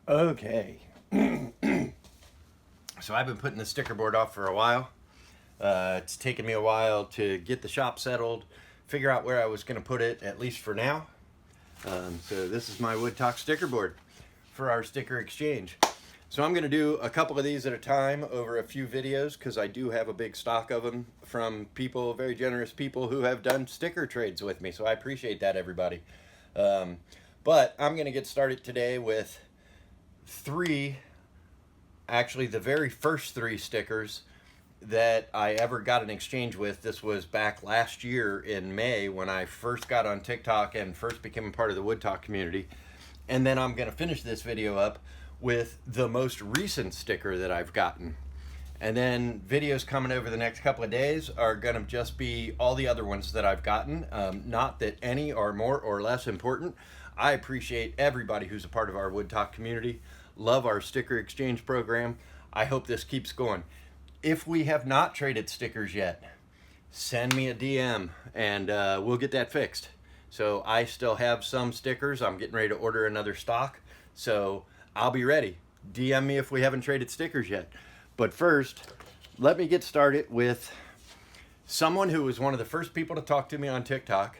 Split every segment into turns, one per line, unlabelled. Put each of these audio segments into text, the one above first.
Okay. So I've been putting the sticker board off for a while. It's taken me a while to get the shop settled, figure out where I was going to put it, at least for now. So this is my woodtok sticker board for our sticker exchange. So I'm going to do a couple of these at a time over a few videos because I do have a big stock of them from people, very generous people who have done sticker trades with me. So I appreciate that, everybody. But I'm going to get started today with actually the very first three stickers that I ever got an exchange with. This was back last year in May when I first got on TikTok and first became a part of the woodtok community. And then I'm going to finish this video up with the most recent sticker that I've gotten. And then videos coming over the next couple of days are going to just be all the other ones that I've gotten. Not that any are more or less important. I appreciate everybody who's a part of our woodtok community. Love our sticker exchange program. I hope this keeps going. If we have not traded stickers yet, send me a DM and we'll get that fixed. So I still have some stickers. I'm getting ready to order another stock. So I'll be ready. DM me if we haven't traded stickers yet. But first, let me get started with someone who was one of the first people to talk to me on TikTok.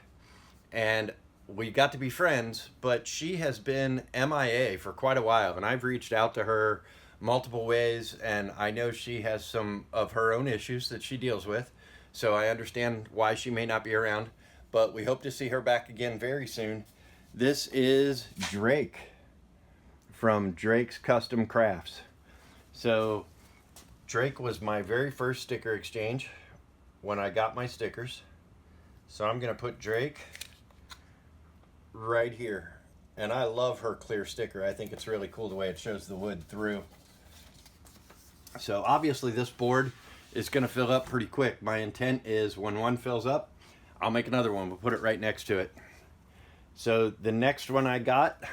And we got to be friends, but she has been MIA for quite a while. And I've reached out to her multiple ways. And I know she has some of her own issues that she deals with. So I understand why she may not be around. But we hope to see her back again very soon. This is Drake from Drake's Custom Crafts. So Drake was my very first sticker exchange when I got my stickers. So I'm going to put Drake right here. And I love her clear sticker. I think it's really cool the way it shows the wood through. So obviously this board is going to fill up pretty quick. My intent is when one fills up, I'll make another one. We'll put it right next to it. So the next one I got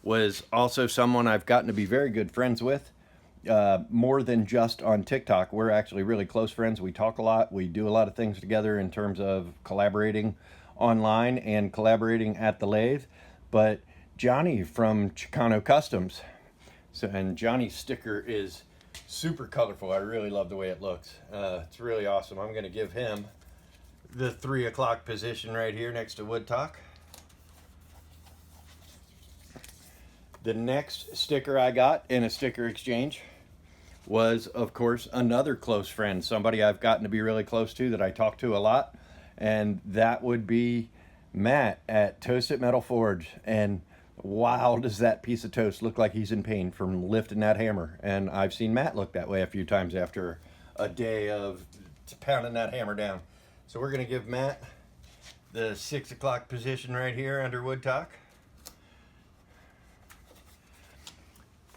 was also someone I've gotten to be very good friends with. More than just on TikTok. We're actually really close friends. We talk a lot. We do a lot of things together in terms of collaborating online and collaborating at the lathe. But Johnny from Chicano Customs. And Johnny's sticker is super colorful. I really love the way it looks. It's really awesome. I'm going to give him the 3 o'clock position right here next to woodtok. The next sticker I got in a sticker exchange was, of course, another close friend, somebody I've gotten to be really close to that I talk to a lot, and that would be Matt at Toasted Metal Forge. And wow, does that piece of toast look like he's in pain from lifting that hammer. And I've seen Matt look that way a few times after a day of pounding that hammer down. So we're going to give Matt the 6 o'clock position right here under woodtok.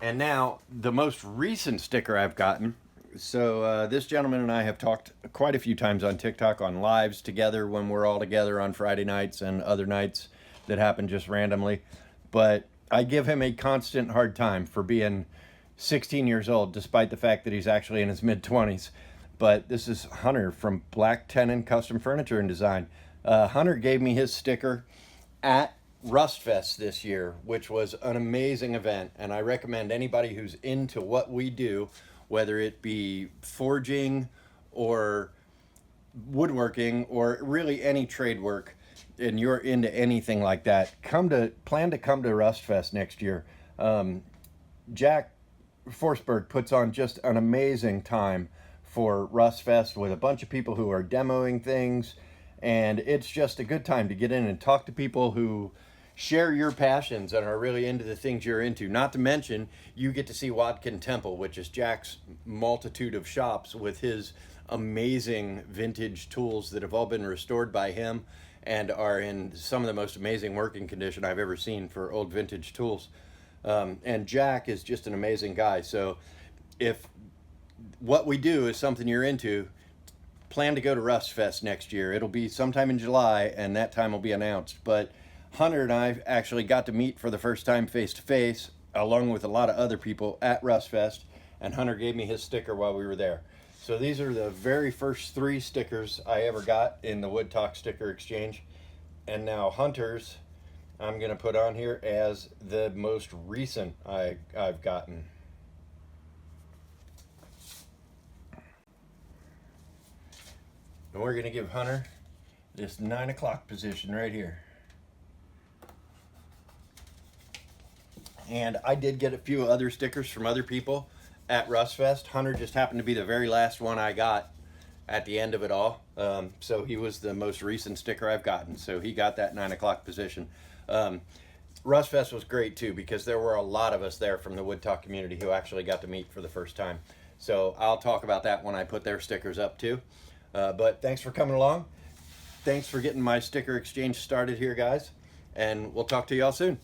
And now the most recent sticker I've gotten. So this gentleman and I have talked quite a few times on TikTok on lives together when we're all together on Friday nights and other nights that happen just randomly. But I give him a constant hard time for being 16 years old, despite the fact that he's actually in his mid-20s. But this is Hunter from Black Tenon Custom Furniture and Design. Hunter gave me his sticker at RustFest this year, which was an amazing event, and I recommend anybody who's into what we do, whether it be forging or woodworking or really any trade work, and you're into anything like that, plan to come to RustFest next year. Jack Forsberg puts on just an amazing time for RustFest with a bunch of people who are demoing things, and it's just a good time to get in and talk to people who share your passions and are really into the things you're into. Not to mention, you get to see Wadkintemple, which is Jack's multitude of shops with his amazing vintage tools that have all been restored by him and are in some of the most amazing working condition I've ever seen for old vintage tools. And Jack is just an amazing guy. So if what we do is something you're into, plan to go to RustFest next year. It'll be sometime in July, and that time will be announced. But Hunter and I actually got to meet for the first time face to face, along with a lot of other people at RustFest, and Hunter gave me his sticker while we were there. So these are the very first 3 stickers I ever got in the woodtok sticker exchange. And now Hunter's I'm going to put on here as the most recent I've gotten. And we're going to give Hunter this 9 o'clock position right here. And I did get a few other stickers from other people at RustFest. Hunter just happened to be the very last one I got at the end of it all. So he was the most recent sticker I've gotten. So he got that 9 o'clock position. RustFest was great too, because there were a lot of us there from the woodtok community who actually got to meet for the first time. So I'll talk about that when I put their stickers up too. But thanks for coming along. Thanks for getting my sticker exchange started here, guys. And we'll talk to y'all soon.